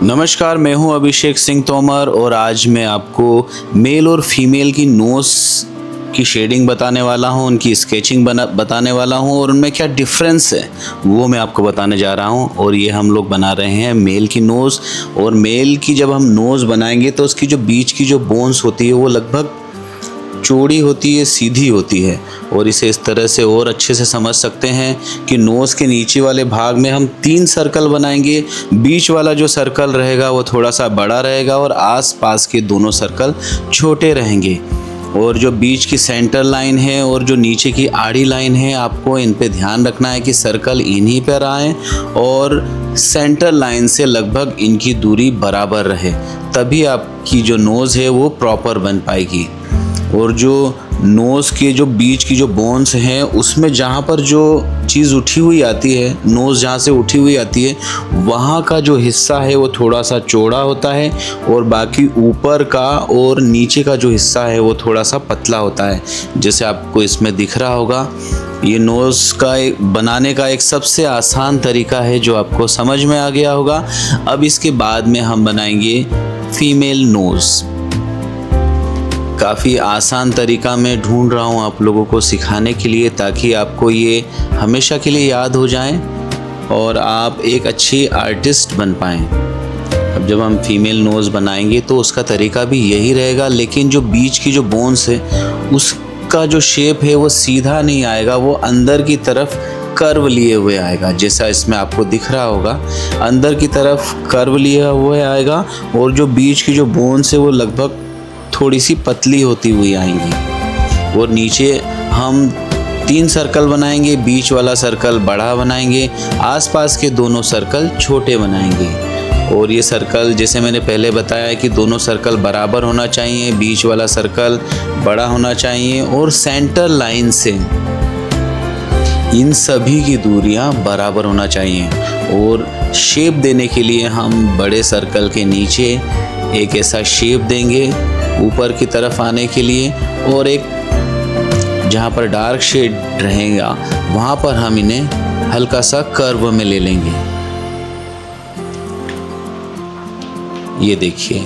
नमस्कार, मैं हूं अभिषेक सिंह तोमर और आज मैं आपको मेल और फीमेल की नोज़ की शेडिंग बताने वाला हूं, उनकी स्केचिंग बताने वाला हूं और उनमें क्या डिफरेंस है वो मैं आपको बताने जा रहा हूं। और ये हम लोग बना रहे हैं मेल की नोज़। और मेल की जब हम नोज़ बनाएंगे तो उसकी जो बीच की जो बोन्स होती है वो लगभग चौड़ी होती है, सीधी होती है। और इसे इस तरह से और अच्छे से समझ सकते हैं कि नोज़ के नीचे वाले भाग में हम 3 सर्कल बनाएंगे। बीच वाला जो सर्कल रहेगा वो थोड़ा सा बड़ा रहेगा और आसपास के दोनों सर्कल छोटे रहेंगे। और जो बीच की सेंटर लाइन है और जो नीचे की आड़ी लाइन है, आपको इन पे ध्यान रखना है कि सर्कल इन्हीं पर आए और सेंटर लाइन से लगभग इनकी दूरी बराबर रहे, तभी आपकी जो नोज़ है वो प्रॉपर बन पाएगी। और जो नोज़ के जो बीच की जो बोन्स हैं उसमें जहाँ पर जो चीज़ उठी हुई आती है, नोज़ जहाँ से उठी हुई आती है वहाँ का जो हिस्सा है वो थोड़ा सा चौड़ा होता है और बाकी ऊपर का और नीचे का जो हिस्सा है वो थोड़ा सा पतला होता है। जैसे आपको इसमें दिख रहा होगा, ये नोज़ का बनाने का एक सबसे आसान तरीका है जो आपको समझ में आ गया होगा। अब इसके बाद में हम बनाएंगे फीमेल नोज़। काफ़ी आसान तरीका मैं ढूंढ रहा हूँ आप लोगों को सिखाने के लिए, ताकि आपको ये हमेशा के लिए याद हो जाए और आप एक अच्छी आर्टिस्ट बन पाएँ। अब जब हम फीमेल नोज़ बनाएंगे तो उसका तरीका भी यही रहेगा, लेकिन जो बीच की जो बोन्स है उसका जो शेप है वो सीधा नहीं आएगा, वो अंदर की तरफ कर्व लिए हुए आएगा। जैसा इसमें आपको दिख रहा होगा, अंदर की तरफ कर्व लिया हुआ आएगा और जो बीच की जो बोन्स है वो लगभग थोड़ी सी पतली होती हुई आएंगी। और नीचे हम 3 सर्कल बनाएंगे, बीच वाला सर्कल बड़ा बनाएंगे, आसपास के दोनों सर्कल छोटे बनाएंगे। और ये सर्कल जैसे मैंने पहले बताया कि दोनों सर्कल बराबर होना चाहिए, बीच वाला सर्कल बड़ा होना चाहिए और सेंटर लाइन से इन सभी की दूरियां बराबर होना चाहिए। और शेप देने के लिए हम बड़े सर्कल के नीचे एक ऐसा शेप देंगे ऊपर की तरफ आने के लिए, और एक जहाँ पर डार्क शेड रहेगा वहाँ पर हम इन्हें हल्का सा कर्व में ले लेंगे। ये देखिए।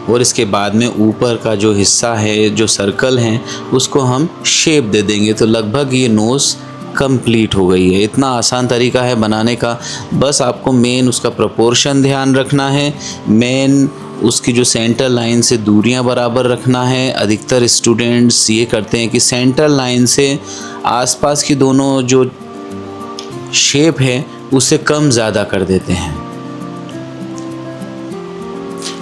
और इसके बाद में ऊपर का जो हिस्सा है, जो सर्कल है, उसको हम शेप दे देंगे तो लगभग ये नोज़ कंप्लीट हो गई है। इतना आसान तरीका है बनाने का। बस आपको मेन उसका प्रोपोर्शन ध्यान रखना है, मेन उसकी जो सेंटर लाइन से दूरियां बराबर रखना है। अधिकतर स्टूडेंट्स ये करते हैं कि सेंटर लाइन से आसपास की दोनों जो शेप है उसे कम ज़्यादा कर देते हैं।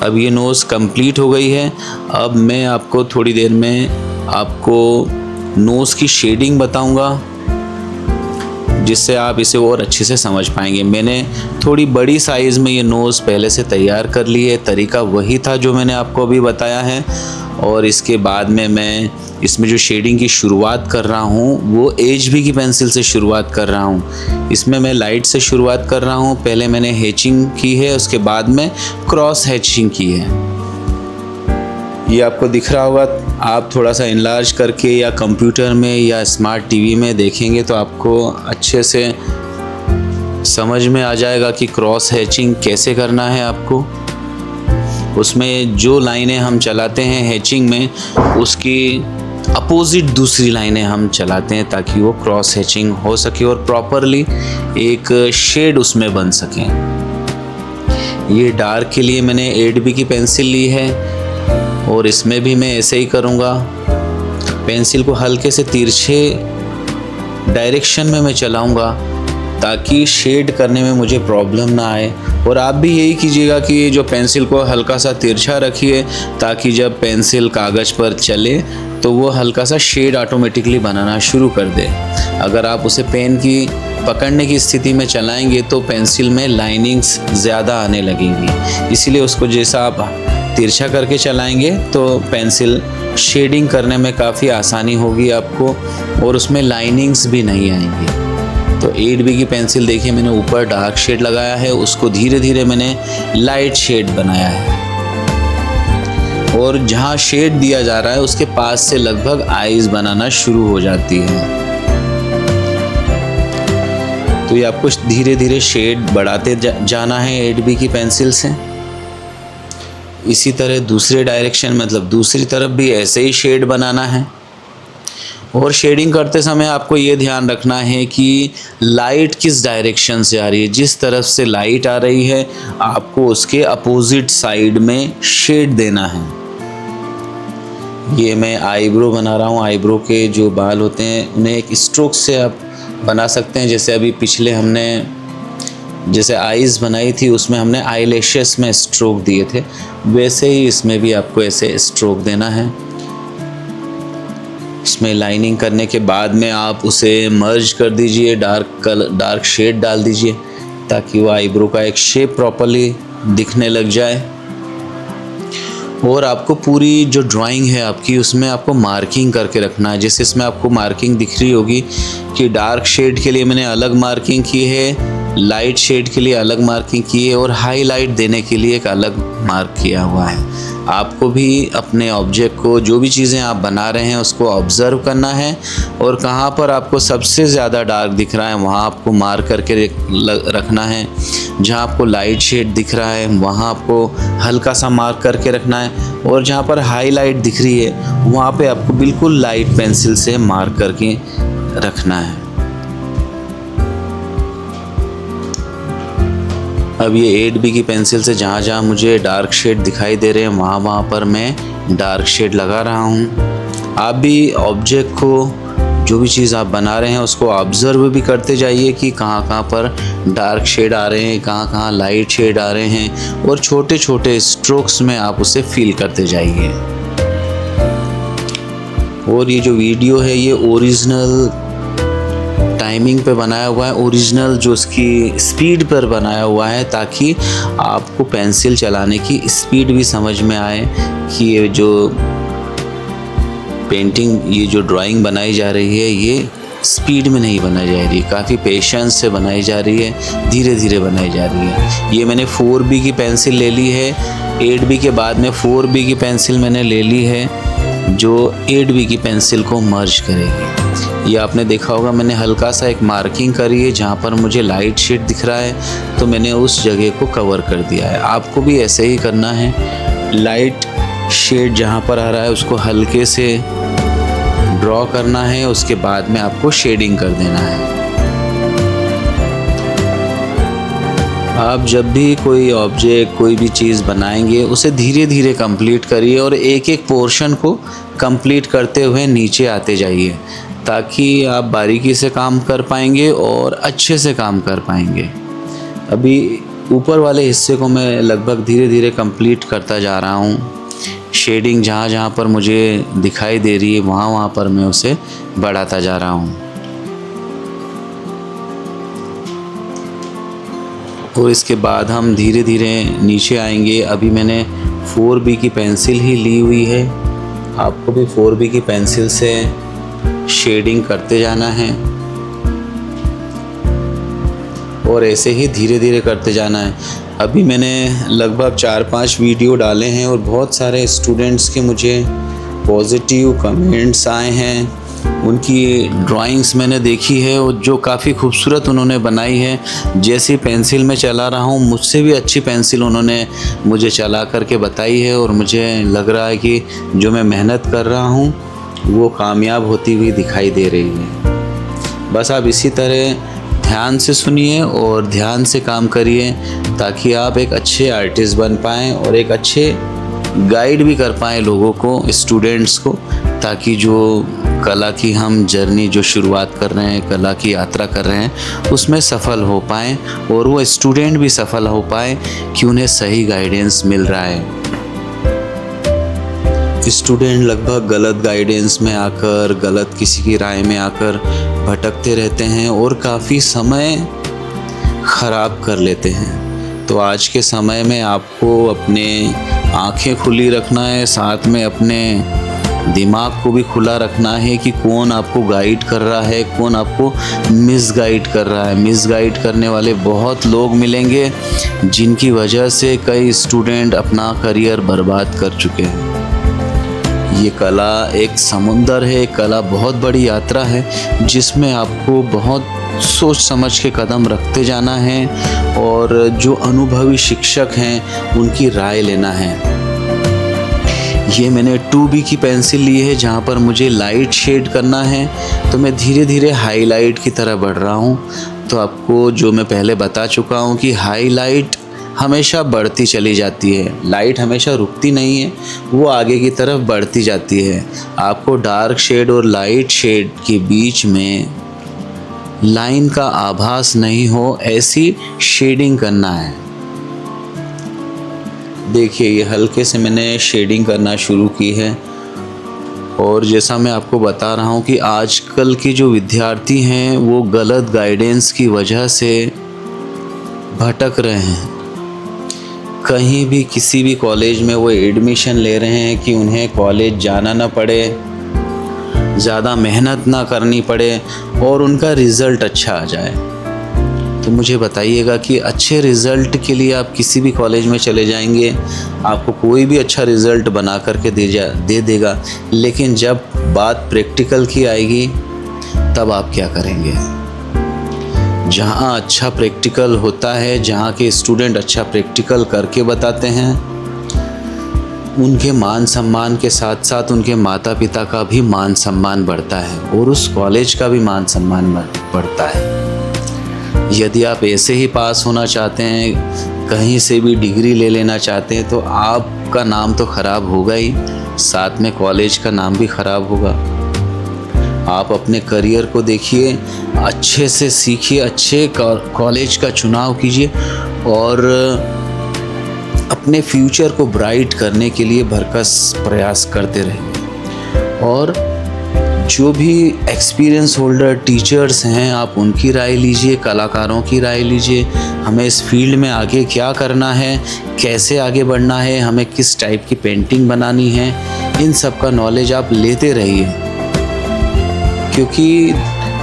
अब ये नोज़ कंप्लीट हो गई है। अब मैं आपको थोड़ी देर में आपको नोज़ की शेडिंग बताऊंगा, जिससे आप इसे और अच्छे से समझ पाएंगे। मैंने थोड़ी बड़ी साइज़ में ये नोज़ पहले से तैयार कर ली है। तरीका वही था जो मैंने आपको अभी बताया है। और इसके बाद में मैं इसमें जो शेडिंग की शुरुआत कर रहा हूँ वो HB की पेंसिल से शुरुआत कर रहा हूँ। इसमें मैं लाइट से शुरुआत कर रहा हूँ। पहले मैंने हैचिंग की है, उसके बाद में क्रॉस हैचिंग की है। ये आपको दिख रहा होगा, आप थोड़ा सा इनलार्ज करके या कंप्यूटर में या स्मार्ट टीवी में देखेंगे तो आपको अच्छे से समझ में आ जाएगा कि क्रॉस हैचिंग कैसे करना है आपको। उसमें जो लाइनें हम चलाते हैं हैचिंग में, उसकी अपोजिट दूसरी लाइनें हम चलाते हैं ताकि वो क्रॉस हैचिंग हो सके और प्रॉपरली एक शेड उसमें बन सके। ये डार्क के लिए मैंने 8B की पेंसिल ली है और इसमें भी मैं ऐसे ही करूँगा। पेंसिल को हल्के से तिरछे डायरेक्शन में मैं चलाऊँगा ताकि शेड करने में मुझे प्रॉब्लम ना आए। और आप भी यही कीजिएगा कि जो पेंसिल को हल्का सा तिरछा रखिए ताकि जब पेंसिल कागज़ पर चले तो वो हल्का सा शेड ऑटोमेटिकली बनाना शुरू कर दे। अगर आप उसे पेन की पकड़ने की स्थिति में चलाएंगे तो पेंसिल में लाइनिंग्स ज़्यादा आने लगेंगी। इसीलिए उसको जैसा आप तिरछा करके चलाएंगे तो पेंसिल शेडिंग करने में काफ़ी आसानी होगी आपको और उसमें लाइनिंग्स भी नहीं आएंगी। तो 8B की पेंसिल देखिए, मैंने ऊपर डार्क शेड लगाया है, उसको धीरे धीरे मैंने लाइट शेड बनाया है। और जहाँ शेड दिया जा रहा है उसके पास से लगभग आईज बनाना शुरू हो जाती है। तो ये आपको धीरे धीरे शेड बढ़ाते जाना है 8B की पेंसिल से। इसी तरह दूसरे डायरेक्शन मतलब दूसरी तरफ भी ऐसे ही शेड बनाना है। और शेडिंग करते समय आपको ये ध्यान रखना है कि लाइट किस डायरेक्शन से आ रही है। जिस तरफ से लाइट आ रही है आपको उसके अपोजिट साइड में शेड देना है। ये मैं आईब्रो बना रहा हूँ। आईब्रो के जो बाल होते हैं उन्हें एक स्ट्रोक से आप बना सकते हैं। जैसे अभी पिछले हमने जैसे आईज़ बनाई थी उसमें हमने आई लैशेस में स्ट्रोक दिए थे, वैसे ही इसमें भी आपको ऐसे स्ट्रोक देना है। इसमें लाइनिंग करने के बाद में आप उसे मर्ज कर दीजिए, डार्क शेड डाल दीजिए ताकि वो आईब्रो का एक शेप प्रॉपर्ली दिखने लग जाए। और आपको पूरी जो ड्राइंग है आपकी उसमें आपको मार्किंग करके रखना है। जैसे इसमें आपको मार्किंग दिख रही होगी कि डार्क शेड के लिए मैंने अलग मार्किंग की है, लाइट शेड के लिए अलग मार्किंग की है और हाईलाइट देने के लिए एक अलग मार्क किया हुआ है। आपको भी अपने ऑब्जेक्ट को जो भी चीज़ें आप बना रहे हैं उसको ऑब्ज़र्व करना है और कहाँ पर आपको सबसे ज़्यादा डार्क दिख रहा है वहाँ आपको मार्क करके रखना है। जहाँ आपको लाइट शेड दिख रहा है वहाँ आपको हल्का सा मार्क करके रखना है और जहाँ पर हाईलाइट दिख रही है वहाँ पे आपको बिल्कुल लाइट पेंसिल से मार्क करके रखना है। अब ये 8B की पेंसिल से जहाँ जहाँ मुझे डार्क शेड दिखाई दे रहे हैं वहाँ पर मैं डार्क शेड लगा रहा हूँ। आप भी ऑब्जेक्ट को जो भी चीज़ आप बना रहे हैं उसको ऑब्ज़र्व भी करते जाइए कि कहाँ कहाँ पर डार्क शेड आ रहे हैं, कहाँ कहाँ लाइट शेड आ रहे हैं और छोटे छोटे स्ट्रोक्स में आप उसे फील करते जाइए। और ये जो वीडियो है ये ओरिजिनल टाइमिंग पे बनाया हुआ है, ओरिजिनल जो उसकी स्पीड पर बनाया हुआ है ताकि आपको पेंसिल चलाने की स्पीड भी समझ में आए कि ये जो पेंटिंग ये जो ड्राइंग बनाई जा रही है ये स्पीड में नहीं बनाई जा रही है, काफ़ी पेशेंस से बनाई जा रही है, धीरे धीरे बनाई जा रही है। ये मैंने 4B की पेंसिल ले ली है, 8B के बाद में 4B की पेंसिल मैंने ले ली है जो 8B की पेंसिल को मर्ज करेगी। ये आपने देखा होगा मैंने हल्का सा एक मार्किंग करी है जहाँ पर मुझे लाइट शेड दिख रहा है तो मैंने उस जगह को कवर कर दिया है। आपको भी ऐसे ही करना है। लाइट शेड जहाँ पर आ रहा है उसको हल्के से ड्रॉ करना है, उसके बाद में आपको शेडिंग कर देना है। आप जब भी कोई ऑब्जेक्ट कोई भी चीज़ बनाएंगे उसे धीरे धीरे कंप्लीट करिए और एक एक पोर्शन को कंप्लीट करते हुए नीचे आते जाइए ताकि आप बारीकी से काम कर पाएंगे और अच्छे से काम कर पाएंगे। अभी ऊपर वाले हिस्से को मैं लगभग धीरे धीरे कंप्लीट करता जा रहा हूँ। शेडिंग जहाँ जहाँ पर मुझे दिखाई दे रही है वहाँ पर मैं उसे बढ़ाता जा रहा हूँ। और इसके बाद हम धीरे धीरे नीचे आएंगे। अभी मैंने 4B की पेंसिल ही ली हुई है, आपको भी 4B की पेंसिल से शेडिंग करते जाना है और ऐसे ही धीरे धीरे करते जाना है। अभी मैंने लगभग 4-5 वीडियो डाले हैं और बहुत सारे स्टूडेंट्स के मुझे पॉजिटिव कमेंट्स आए हैं। उनकी ड्राइंग्स मैंने देखी है और जो काफ़ी खूबसूरत उन्होंने बनाई है। जैसी पेंसिल मैं चला रहा हूँ मुझसे भी अच्छी पेंसिल उन्होंने मुझे चला करके बताई है और मुझे लग रहा है कि जो मैं मेहनत कर रहा हूँ वो कामयाब होती हुई दिखाई दे रही है। बस आप इसी तरह ध्यान से सुनिए और ध्यान से काम करिए ताकि आप एक अच्छे आर्टिस्ट बन पाएँ और एक अच्छे गाइड भी कर पाएँ लोगों को, स्टूडेंट्स को, ताकि जो कला की हम जर्नी जो शुरुआत कर रहे हैं, कला की यात्रा कर रहे हैं उसमें सफल हो पाएँ और वो स्टूडेंट भी सफल हो पाए कि उन्हें सही गाइडेंस मिल रहा है। स्टूडेंट लगभग गलत गाइडेंस में आकर, गलत किसी की राय में आकर भटकते रहते हैं और काफ़ी समय ख़राब कर लेते हैं। तो आज के समय में आपको अपने आँखें खुली रखना है, साथ में अपने दिमाग को भी खुला रखना है कि कौन आपको गाइड कर रहा है, कौन आपको मिसगाइड कर रहा है। मिसगाइड करने वाले बहुत लोग मिलेंगे जिनकी वजह से कई स्टूडेंट अपना करियर बर्बाद कर चुके हैं। ये कला एक समुंदर है, कला बहुत बड़ी यात्रा है जिसमें आपको बहुत सोच समझ के कदम रखते जाना है और जो अनुभवी शिक्षक हैं उनकी राय लेना है। ये मैंने 2B की पेंसिल ली है जहाँ पर मुझे लाइट शेड करना है, तो मैं धीरे धीरे हाईलाइट की तरह बढ़ रहा हूँ। तो आपको जो मैं पहले बता चुका हूँ कि हाईलाइट हमेशा बढ़ती चली जाती है, लाइट हमेशा रुकती नहीं है, वो आगे की तरफ बढ़ती जाती है। आपको डार्क शेड और लाइट शेड के बीच में लाइन का आभास नहीं हो ऐसी शेडिंग करना है। देखिए ये हल्के से मैंने शेडिंग करना शुरू की है और जैसा मैं आपको बता रहा हूँ कि आजकल के जो विद्यार्थी हैं वो गलत गाइडेंस की वजह से भटक रहे हैं। कहीं भी किसी भी कॉलेज में वो एडमिशन ले रहे हैं कि उन्हें कॉलेज जाना ना पड़े, ज़्यादा मेहनत ना करनी पड़े और उनका रिज़ल्ट अच्छा आ जाए। तो मुझे बताइएगा कि अच्छे रिज़ल्ट के लिए आप किसी भी कॉलेज में चले जाएंगे, आपको कोई भी अच्छा रिज़ल्ट बना करके दे देगा, लेकिन जब बात प्रैक्टिकल की आएगी तब आप क्या करेंगे? जहाँ अच्छा प्रैक्टिकल होता है, जहाँ के स्टूडेंट अच्छा प्रैक्टिकल करके बताते हैं, उनके मान सम्मान के साथ साथ उनके माता पिता का भी मान सम्मान बढ़ता है और उस कॉलेज का भी मान सम्मान बढ़ता है। यदि आप ऐसे ही पास होना चाहते हैं, कहीं से भी डिग्री ले लेना चाहते हैं, तो आपका नाम तो ख़राब होगा ही, साथ में कॉलेज का नाम भी ख़राब होगा। आप अपने करियर को देखिए, अच्छे से सीखिए, अच्छे कॉलेज का चुनाव कीजिए और अपने फ्यूचर को ब्राइट करने के लिए भरकस प्रयास करते रहिए। और जो भी एक्सपीरियंस होल्डर टीचर्स हैं आप उनकी राय लीजिए, कलाकारों की राय लीजिए, हमें इस फील्ड में आगे क्या करना है, कैसे आगे बढ़ना है, हमें किस टाइप की पेंटिंग बनानी है, इन सब का नॉलेज आप लेते रहिए, क्योंकि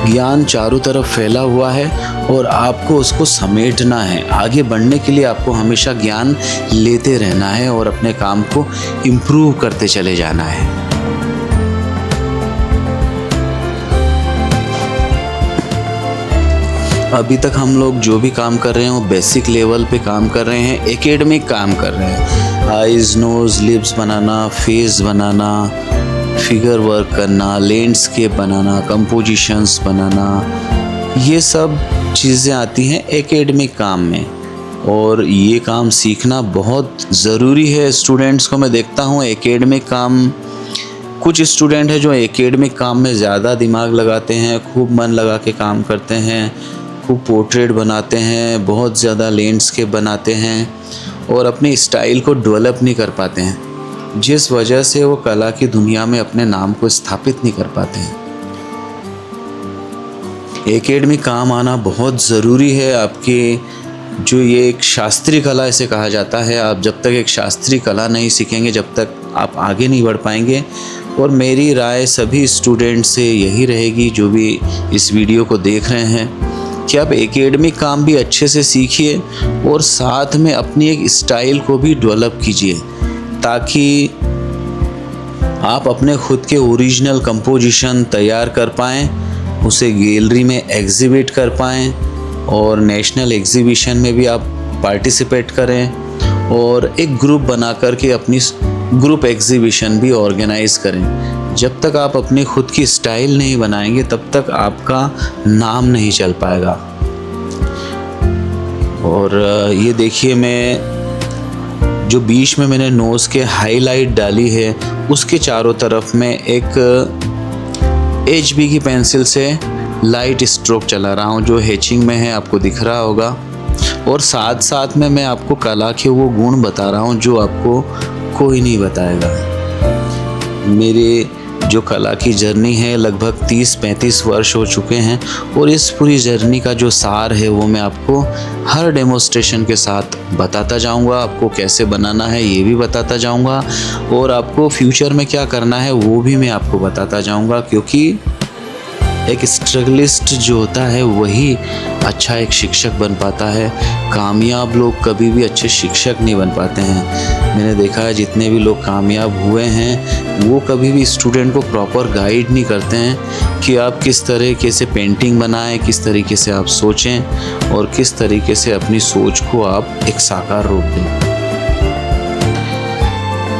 ज्ञान चारों तरफ फैला हुआ है और आपको उसको समेटना है। आगे बढ़ने के लिए आपको हमेशा ज्ञान लेते रहना है और अपने काम को इम्प्रूव करते चले जाना है। अभी तक हम लोग जो भी काम कर रहे हैं वो बेसिक लेवल पे काम कर रहे हैं, एकेडमिक काम कर रहे हैं। आइज़, नोज़, लिप्स बनाना, फेस बनाना, फिगर वर्क करना, लैंडस्केप बनाना, कंपोजिशंस बनाना, ये सब चीज़ें आती हैं एकेडमिक काम में और ये काम सीखना बहुत ज़रूरी है। स्टूडेंट्स को मैं देखता हूँ एकेडमिक काम, कुछ स्टूडेंट हैं जो एकेडमिक काम में ज़्यादा दिमाग लगाते हैं, खूब मन लगा के काम करते हैं, खूब पोर्ट्रेट बनाते हैं, बहुत ज़्यादा लैंडस्केप बनाते हैं और अपनी स्टाइल को डेवलप नहीं कर पाते हैं, जिस वजह से वो कला की दुनिया में अपने नाम को स्थापित नहीं कर पाते हैं। एकेडमिक काम आना बहुत ज़रूरी है। आपके जो ये एक शास्त्रीय कला इसे कहा जाता है, आप जब तक एक शास्त्रीय कला नहीं सीखेंगे जब तक आप आगे नहीं बढ़ पाएंगे। और मेरी राय सभी स्टूडेंट से यही रहेगी जो भी इस वीडियो को देख रहे हैं कि आप एकेडमिक काम भी अच्छे से सीखिए और साथ में अपनी एक स्टाइल को भी डेवलप कीजिए, ताकि आप अपने खुद के ओरिजिनल कंपोजिशन तैयार कर पाएँ, उसे गैलरी में एग्जिबिट कर पाएँ और नेशनल एग्जीबिशन में भी आप पार्टिसिपेट करें और एक ग्रुप बना कर के अपनी ग्रुप एग्जीबिशन भी ऑर्गेनाइज करें। जब तक आप अपनी खुद की स्टाइल नहीं बनाएंगे तब तक आपका नाम नहीं चल पाएगा। और ये देखिए, मैं जो बीच में मैंने नोज़ के हाईलाइट डाली है उसके चारों तरफ में एक HB की पेंसिल से लाइट स्ट्रोक चला रहा हूँ जो हैचिंग में है, आपको दिख रहा होगा। और साथ साथ में मैं आपको कला के वो गुण बता रहा हूँ जो आपको कोई नहीं बताएगा। मेरे जो कला की जर्नी है लगभग 30-35 वर्ष हो चुके हैं और इस पूरी जर्नी का जो सार है वो मैं आपको हर डेमोस्ट्रेशन के साथ बताता जाऊंगा। आपको कैसे बनाना है ये भी बताता जाऊंगा और आपको फ्यूचर में क्या करना है वो भी मैं आपको बताता जाऊंगा, क्योंकि एक स्ट्रगलिस्ट जो होता है वही अच्छा एक शिक्षक बन पाता है। कामयाब लोग कभी भी अच्छे शिक्षक नहीं बन पाते हैं। मैंने देखा है जितने भी लोग कामयाब हुए हैं वो कभी भी स्टूडेंट को प्रॉपर गाइड नहीं करते हैं कि आप किस तरीके से पेंटिंग बनाएं, किस तरीके से आप सोचें और किस तरीके से अपनी सोच को आप एक साकार रूप दें।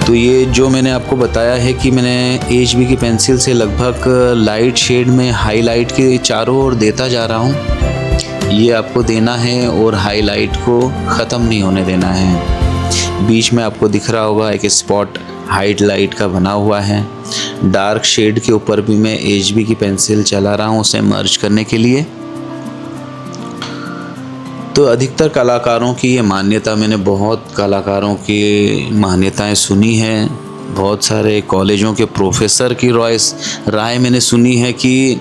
तो ये जो मैंने आपको बताया है कि मैंने HB की पेंसिल से लगभग लाइट शेड में हाईलाइट के चारों ओर देता जा रहा हूँ। ये आपको देना है और हाईलाइट को ख़त्म नहीं होने देना है। बीच में आपको दिख रहा होगा एक स्पॉट हाईलाइट का बना हुआ है। डार्क शेड के ऊपर भी मैं HB की पेंसिल चला रहा हूँ उसे मर्ज करने के लिए। तो अधिकतर कलाकारों की ये मान्यता, मैंने बहुत कलाकारों की मान्यताएं सुनी हैं, बहुत सारे कॉलेजों के प्रोफेसर की राय मैंने सुनी है कि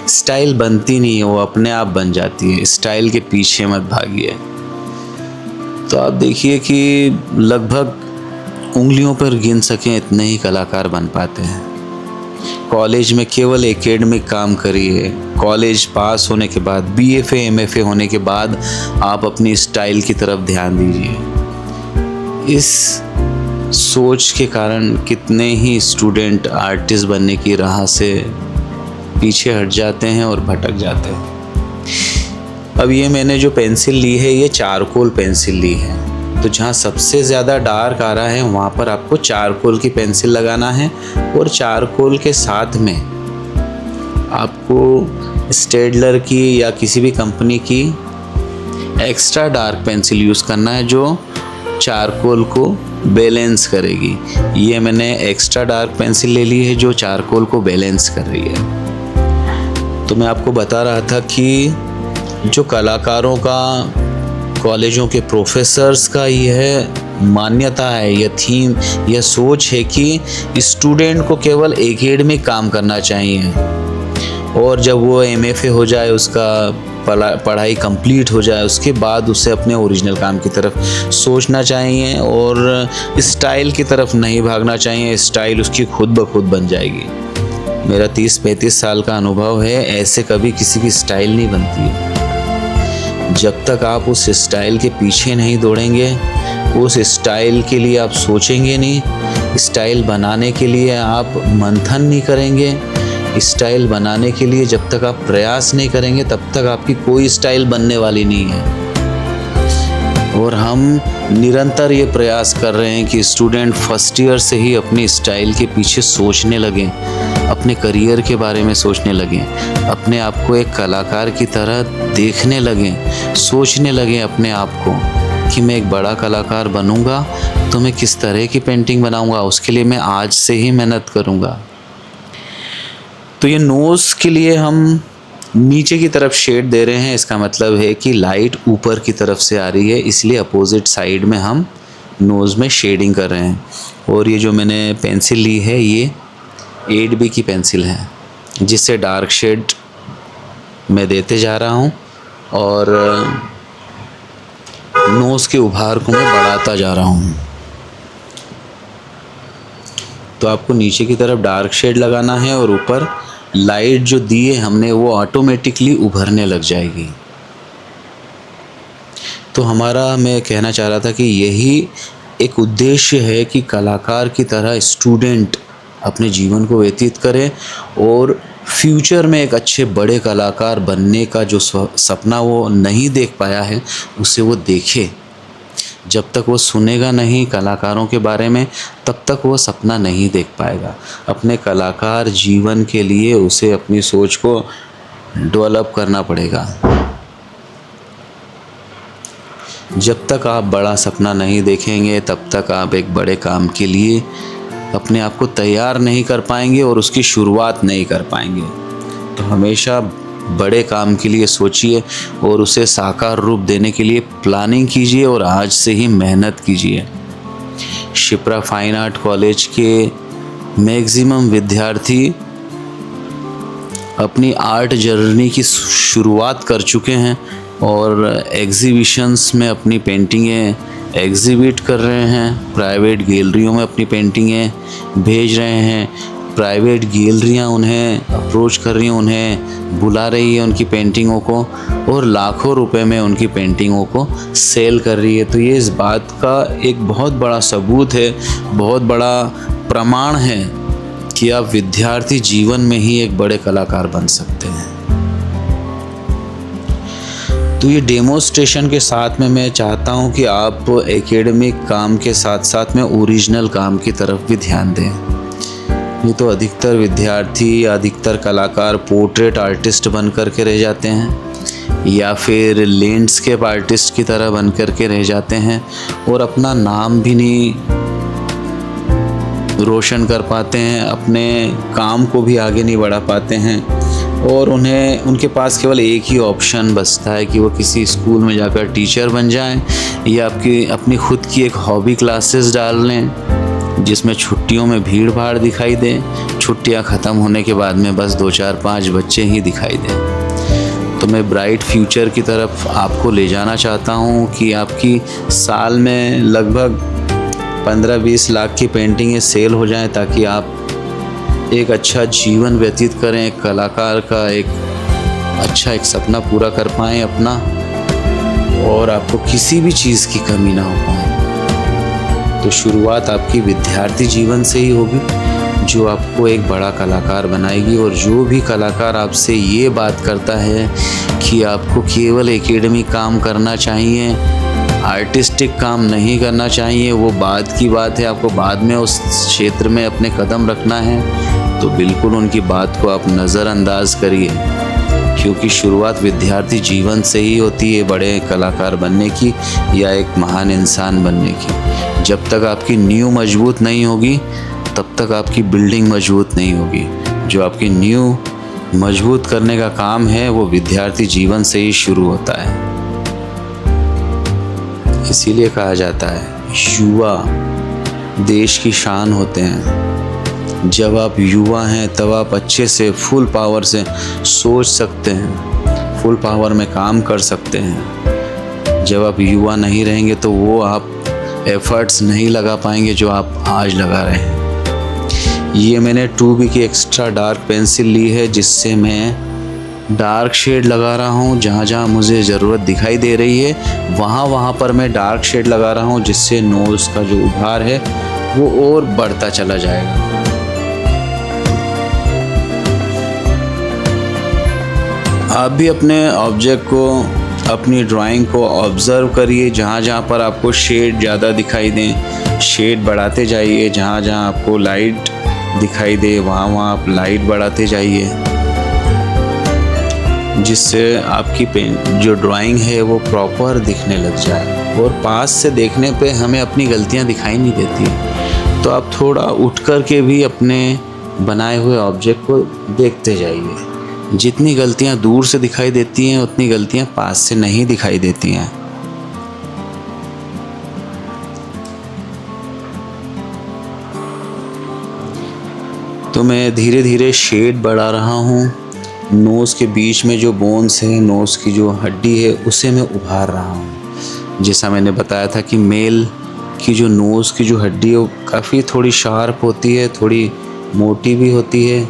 स्टाइल बनती नहीं है, वो अपने आप बन जाती है, स्टाइल के पीछे मत भागिए। तो आप देखिए कि लगभग उंगलियों पर गिन सकें इतने ही कलाकार बन पाते हैं। कॉलेज में केवल एकेडमिक काम करिए। कॉलेज पास होने के बाद BFA MFA होने के बाद आप अपनी स्टाइल की तरफ ध्यान दीजिए। इस सोच के कारण कितने ही स्टूडेंट आर्टिस्ट बनने की राह से पीछे हट जाते हैं और भटक जाते हैं। अब ये मैंने जो पेंसिल ली है ये चारकोल पेंसिल ली है। तो जहाँ सबसे ज़्यादा डार्क आ रहा है वहाँ पर आपको चारकोल की पेंसिल लगाना है और चारकोल के साथ में आपको स्टेडलर की या किसी भी कंपनी की एक्स्ट्रा डार्क पेंसिल यूज़ करना है जो चारकोल को बैलेंस करेगी। ये मैंने एक्स्ट्रा डार्क पेंसिल ले ली है जो चारकोल को बैलेंस कर रही है। तो मैं आपको बता रहा था कि जो कलाकारों का, कॉलेजों के प्रोफेसर्स का यह मान्यता है, यह थीम, यह सोच है कि स्टूडेंट को केवल एकेडमिक काम करना चाहिए और जब वो MFA हो जाए, उसका पढ़ाई कंप्लीट हो जाए, उसके बाद उसे अपने ओरिजिनल काम की तरफ सोचना चाहिए और स्टाइल की तरफ नहीं भागना चाहिए। स्टाइल उसकी खुद ब खुद बन जाएगी। मेरा 30-35 साल का अनुभव है, ऐसे कभी किसी की स्टाइल नहीं बनती है। जब तक आप उस स्टाइल के पीछे नहीं दौड़ेंगे, उस स्टाइल के लिए आप सोचेंगे नहीं, स्टाइल बनाने के लिए आप मंथन नहीं करेंगे, स्टाइल बनाने के लिए जब तक आप प्रयास नहीं करेंगे तब तक आपकी कोई स्टाइल बनने वाली नहीं है। और हम निरंतर ये प्रयास कर रहे हैं कि स्टूडेंट फर्स्ट ईयर से ही अपनी स्टाइल के पीछे सोचने लगें, अपने करियर के बारे में सोचने लगें, अपने आप को एक कलाकार की तरह देखने लगें, सोचने लगें अपने आप को कि मैं एक बड़ा कलाकार बनूंगा तो मैं किस तरह की पेंटिंग बनाऊंगा, उसके लिए मैं आज से ही मेहनत करूंगा। तो ये नोज़ के लिए हम नीचे की तरफ शेड दे रहे हैं, इसका मतलब है कि लाइट ऊपर की तरफ से आ रही है, इसलिए अपोजिट साइड में हम नोज़ में शेडिंग कर रहे हैं। और ये जो मैंने पेंसिल ली है ये 8B की पेंसिल है जिससे डार्क शेड मैं देते जा रहा हूँ और नोज़ के उभार को मैं बढ़ाता जा रहा हूँ। तो आपको नीचे की तरफ डार्क शेड लगाना है और ऊपर लाइट जो दी है हमने वो ऑटोमेटिकली उभरने लग जाएगी। तो हमारा, मैं कहना चाह रहा था कि यही एक उद्देश्य है कि कलाकार की तरह स्टूडेंट अपने जीवन को व्यतीत करे और फ्यूचर में एक अच्छे बड़े कलाकार बनने का जो सपना वो नहीं देख पाया है उसे वो देखे। जब तक वो सुनेगा नहीं कलाकारों के बारे में तब तक वो सपना नहीं देख पाएगा। अपने कलाकार जीवन के लिए उसे अपनी सोच को डेवलप करना पड़ेगा। जब तक आप बड़ा सपना नहीं देखेंगे तब तक आप एक बड़े काम के लिए अपने आप को तैयार नहीं कर पाएंगे और उसकी शुरुआत नहीं कर पाएंगे। तो हमेशा बड़े काम के लिए सोचिए और उसे साकार रूप देने के लिए प्लानिंग कीजिए और आज से ही मेहनत कीजिए। शिप्रा फाइन आर्ट कॉलेज के मैक्सिमम विद्यार्थी अपनी आर्ट जर्नी की शुरुआत कर चुके हैं और एग्जीबिशंस में अपनी पेंटिंगें एग्जिबिट कर रहे हैं, प्राइवेट गैलरियों में अपनी पेंटिंगें भेज रहे हैं प्राइवेट गैलरियाँ उन्हें अप्रोच कर रही हैं, उन्हें बुला रही है उनकी पेंटिंगों को, और लाखों रुपए में उनकी पेंटिंगों को सेल कर रही है। तो ये इस बात का एक बहुत बड़ा सबूत है, बहुत बड़ा प्रमाण है कि आप विद्यार्थी जीवन में ही एक बड़े कलाकार बन सकते हैं। तो ये डेमोस्ट्रेशन के साथ में मैं चाहता हूँ कि आप एकेडमिक काम के साथ साथ में ओरिजिनल काम की तरफ भी ध्यान दें। नहीं तो अधिकतर विद्यार्थी, अधिकतर कलाकार पोर्ट्रेट आर्टिस्ट बन कर के रह जाते हैं या फिर लैंडस्केप आर्टिस्ट की तरह बन कर के रह जाते हैं और अपना नाम भी नहीं रोशन कर पाते हैं, अपने काम को भी आगे नहीं बढ़ा पाते हैं, और उनके पास केवल एक ही ऑप्शन बचता है कि वो किसी स्कूल में जाकर टीचर बन जाएं या अपनी खुद की एक हॉबी क्लासेस डाल लें जिसमें छुट्टियों में भीड़ भाड़ दिखाई दे, छुट्टियां ख़त्म होने के बाद में बस 2, 4, 5 बच्चे ही दिखाई दें। तो मैं ब्राइट फ्यूचर की तरफ आपको ले जाना चाहता हूँ कि आपकी साल में लगभग 15-20 लाख की पेंटिंगें सेल हो जाएं ताकि आप एक अच्छा जीवन व्यतीत करें, एक कलाकार का एक सपना पूरा कर पाएँ अपना, और आपको किसी भी चीज़ की कमी ना हो पाए। तो शुरुआत आपकी विद्यार्थी जीवन से ही होगी जो आपको एक बड़ा कलाकार बनाएगी। और जो भी कलाकार आपसे ये बात करता है कि आपको केवल एकेडमिक काम करना चाहिए, आर्टिस्टिक काम नहीं करना चाहिए, वो बाद की बात है, आपको बाद में उस क्षेत्र में अपने कदम रखना है, तो बिल्कुल उनकी बात को आप नज़रअंदाज करिए, क्योंकि शुरुआत विद्यार्थी जीवन से ही होती है बड़े कलाकार बनने की या एक महान इंसान बनने की। जब तक आपकी नींव मजबूत नहीं होगी तब तक आपकी बिल्डिंग मजबूत नहीं होगी। जो आपकी नींव मजबूत करने का काम है वो विद्यार्थी जीवन से ही शुरू होता है। इसीलिए कहा जाता है युवा देश की शान होते हैं। जब आप युवा हैं तब आप अच्छे से फुल पावर से सोच सकते हैं, फुल पावर में काम कर सकते हैं। जब आप युवा नहीं रहेंगे तो वो आप एफर्ट्स नहीं लगा पाएंगे जो आप आज लगा रहे हैं। ये मैंने 2B की एक्स्ट्रा डार्क पेंसिल ली है जिससे मैं डार्क शेड लगा रहा हूँ। जहाँ जहाँ मुझे ज़रूरत दिखाई दे रही है वहाँ पर मैं डार्क शेड लगा रहा हूँ, जिससे नोज़ का जो उभार है वो और बढ़ता चला जाएगा। आप भी अपने ऑब्जेक्ट को, अपनी ड्राइंग को ऑब्ज़र्व करिए। जहाँ जहाँ पर आपको शेड ज़्यादा दिखाई दें शेड बढ़ाते जाइए, जहाँ जहाँ आपको लाइट दिखाई दे वहाँ आप लाइट बढ़ाते जाइए, जिससे आपकी जो ड्राइंग है वो प्रॉपर दिखने लग जाए। और पास से देखने पे हमें अपनी गलतियाँ दिखाई नहीं देती, तो आप थोड़ा उठ कर के भी अपने बनाए हुए ऑब्जेक्ट को देखते जाइए। जितनी गलतियाँ दूर से दिखाई देती हैं उतनी गलतियाँ पास से नहीं दिखाई देती हैं। तो मैं धीरे धीरे शेड बढ़ा रहा हूँ। नोज़ के बीच में जो बोन्स है, नोज़ की जो हड्डी है उसे मैं उभार रहा हूँ। जैसा मैंने बताया था कि मेल की जो नोज़ की जो हड्डी है वो काफ़ी थोड़ी शार्प होती है, थोड़ी मोटी भी होती है,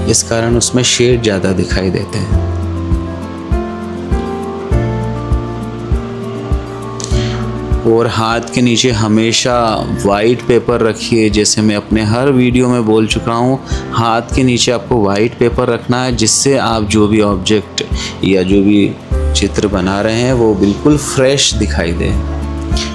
इस कारण उसमें शेड ज़्यादा दिखाई देते हैं। और हाथ के नीचे हमेशा वाइट पेपर रखिए। जैसे मैं अपने हर वीडियो में बोल चुका हूँ, हाथ के नीचे आपको वाइट पेपर रखना है, जिससे आप जो भी ऑब्जेक्ट या जो भी चित्र बना रहे हैं वो बिल्कुल फ्रेश दिखाई दे।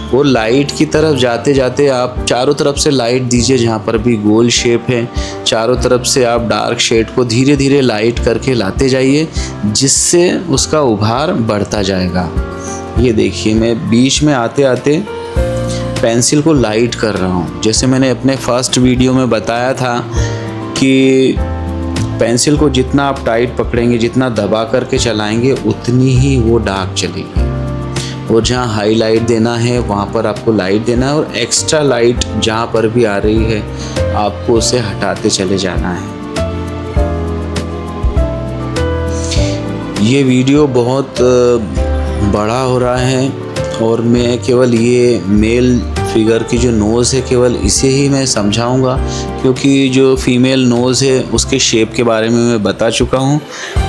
और लाइट की तरफ जाते जाते आप चारों तरफ से लाइट दीजिए। जहाँ पर भी गोल शेप है चारों तरफ से आप डार्क शेड को धीरे धीरे लाइट करके लाते जाइए, जिससे उसका उभार बढ़ता जाएगा। ये देखिए मैं बीच में आते आते पेंसिल को लाइट कर रहा हूँ। जैसे मैंने अपने फर्स्ट वीडियो में बताया था कि पेंसिल को जितना आप टाइट पकड़ेंगे, जितना दबा करके चलाएंगे, उतनी ही वो डार्क चलेगी। और जहाँ हाईलाइट देना है वहाँ पर आपको लाइट देना है, और एक्स्ट्रा लाइट जहाँ पर भी आ रही है आपको उसे हटाते चले जाना है। ये वीडियो बहुत बड़ा हो रहा है और मैं केवल ये मेल फिगर की जो नोज़ है केवल इसे ही मैं समझाऊंगा, क्योंकि जो फीमेल नोज़ है उसके शेप के बारे में मैं बता चुका हूँ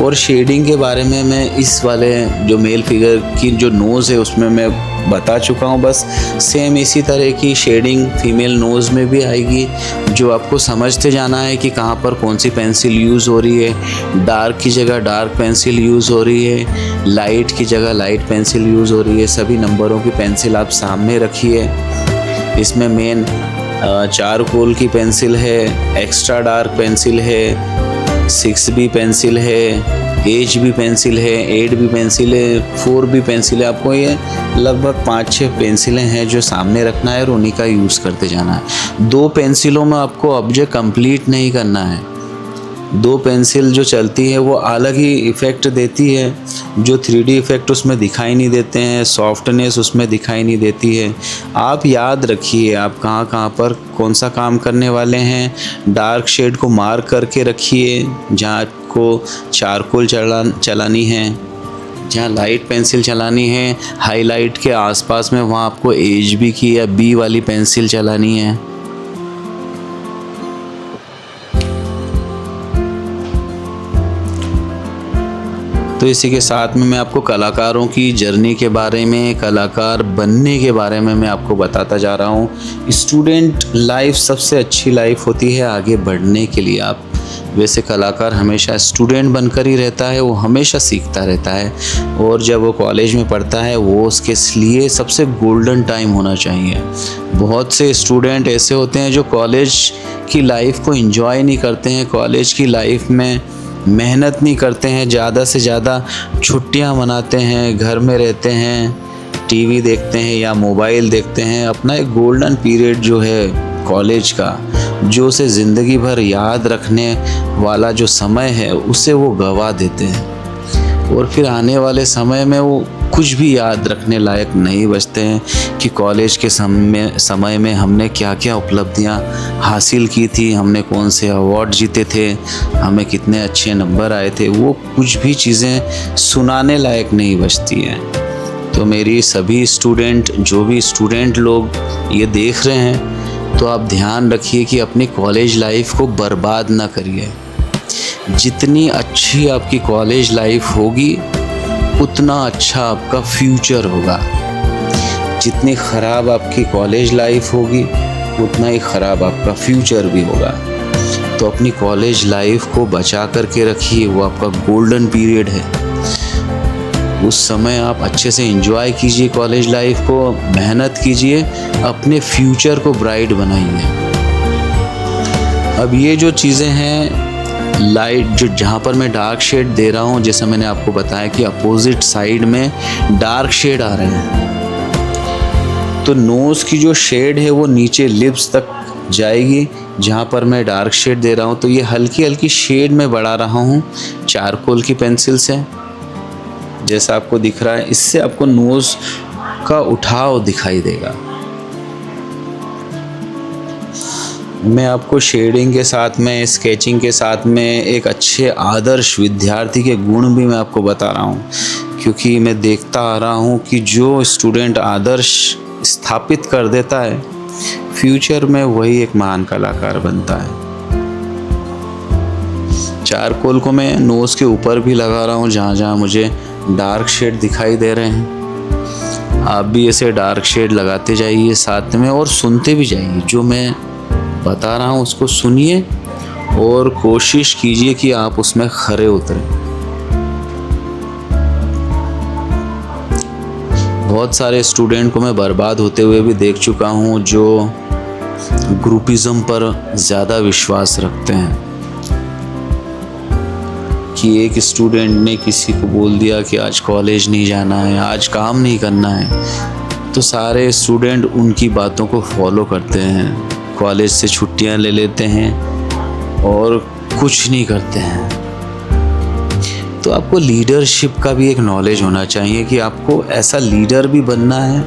और शेडिंग के बारे में मैं इस वाले जो मेल फिगर की जो नोज़ है उसमें मैं बता चुका हूँ। बस सेम इसी तरह की शेडिंग फीमेल नोज़ में भी आएगी, जो आपको समझते जाना है कि कहाँ पर कौन सी पेंसिल यूज़ हो रही है। डार्क की जगह डार्क पेंसिल यूज़ हो रही है, लाइट की जगह लाइट पेंसिल यूज़ हो रही है। सभी नंबरों की पेंसिल आप सामने रखिए। इसमें मेन चारकोल की पेंसिल है, एक्स्ट्रा डार्क पेंसिल है, 6B पेंसिल है, HB पेंसिल है, 8B पेंसिल है, 4B पेंसिल है। आपको ये लगभग 5-6 पेंसिलें हैं जो सामने रखना है और उन्हीं का यूज़ करते जाना है। 2 पेंसिलों में आपको ऑब्जेक्ट कंप्लीट नहीं करना है। 2 पेंसिल जो चलती है वो अलग ही इफ़ेक्ट देती है, जो 3D इफ़ेक्ट उसमें दिखाई नहीं देते हैं, सॉफ्टनेस उसमें दिखाई नहीं देती है। आप याद रखिए आप कहाँ कहाँ पर कौन सा काम करने वाले हैं। डार्क शेड को मार्क करके रखिए जहाँ आपको चारकोल चलानी है, जहाँ लाइट पेंसिल चलानी है हाईलाइट के आसपास में, वहाँ आपको HB की या B वाली पेंसिल चलानी है। तो इसी के साथ में मैं आपको कलाकारों की जर्नी के बारे में, कलाकार बनने के बारे में मैं आपको बताता जा रहा हूँ। स्टूडेंट लाइफ सबसे अच्छी लाइफ होती है आगे बढ़ने के लिए। आप वैसे कलाकार हमेशा स्टूडेंट बनकर ही रहता है, वो हमेशा सीखता रहता है और जब वो कॉलेज में पढ़ता है वो उसके लिए सबसे गोल्डन टाइम होना चाहिए। बहुत से स्टूडेंट ऐसे होते हैं जो कॉलेज की लाइफ को एंजॉय नहीं करते हैं, कॉलेज की लाइफ में मेहनत नहीं करते हैं, ज़्यादा से ज़्यादा छुट्टियां मनाते हैं, घर में रहते हैं, टीवी देखते हैं या मोबाइल देखते हैं। अपना एक गोल्डन पीरियड जो है कॉलेज का, जो उसे ज़िंदगी भर याद रखने वाला जो समय है उसे वो गवा देते हैं और फिर आने वाले समय में वो कुछ भी याद रखने लायक नहीं बचते हैं कि कॉलेज के समय में हमने क्या क्या उपलब्धियां हासिल की थी, हमने कौन से अवार्ड जीते थे, हमें कितने अच्छे नंबर आए थे। वो कुछ भी चीज़ें सुनाने लायक नहीं बचती हैं। तो मेरी सभी स्टूडेंट, जो भी स्टूडेंट लोग ये देख रहे हैं, तो आप ध्यान रखिए कि अपनी कॉलेज लाइफ को बर्बाद ना करिए। जितनी अच्छी आपकी कॉलेज लाइफ होगी उतना अच्छा आपका फ्यूचर होगा। जितनी ख़राब आपकी कॉलेज लाइफ होगी उतना ही ख़राब आपका फ्यूचर भी होगा। तो अपनी कॉलेज लाइफ को बचा करके रखिए, वो आपका गोल्डन पीरियड है। उस समय आप अच्छे से एंजॉय कीजिए कॉलेज लाइफ को, मेहनत कीजिए, अपने फ्यूचर को ब्राइट बनाइए। अब ये जो चीज़ें हैं लाइट, जो जहाँ पर मैं डार्क शेड दे रहा हूँ, जैसे मैंने आपको बताया कि अपोजिट साइड में डार्क शेड आ रहे हैं, तो नोज़ की जो शेड है वो नीचे लिप्स तक जाएगी जहाँ पर मैं डार्क शेड दे रहा हूँ। तो ये हल्की हल्की शेड में बढ़ा रहा हूँ चारकोल की पेंसिल से, जैसा आपको दिख रहा है। इससे आपको नोज़ का उठाव दिखाई देगा। मैं आपको शेडिंग के साथ में, स्केचिंग के साथ में एक अच्छे आदर्श विद्यार्थी के गुण भी मैं आपको बता रहा हूँ, क्योंकि मैं देखता आ रहा हूँ कि जो स्टूडेंट आदर्श स्थापित कर देता है फ्यूचर में वही एक महान कलाकार बनता है। चारकोल को मैं नोज़ के ऊपर भी लगा रहा हूँ जहाँ जहाँ मुझे डार्क शेड दिखाई दे रहे हैं। आप भी ऐसे डार्क शेड लगाते जाइए साथ में और सुनते भी जाइए। जो मैं बता रहा हूँ उसको सुनिए और कोशिश कीजिए कि आप उसमें खरे उतरें। बहुत सारे स्टूडेंट को मैं बर्बाद होते हुए भी देख चुका हूँ जो ग्रुपिज़म पर ज़्यादा विश्वास रखते हैं कि एक स्टूडेंट ने किसी को बोल दिया कि आज कॉलेज नहीं जाना है, आज काम नहीं करना है, तो सारे स्टूडेंट उनकी बातों को फॉलो करते हैं, कॉलेज से छुट्टियां ले लेते हैं और कुछ नहीं करते हैं। तो आपको लीडरशिप का भी एक नॉलेज होना चाहिए कि आपको ऐसा लीडर भी बनना है,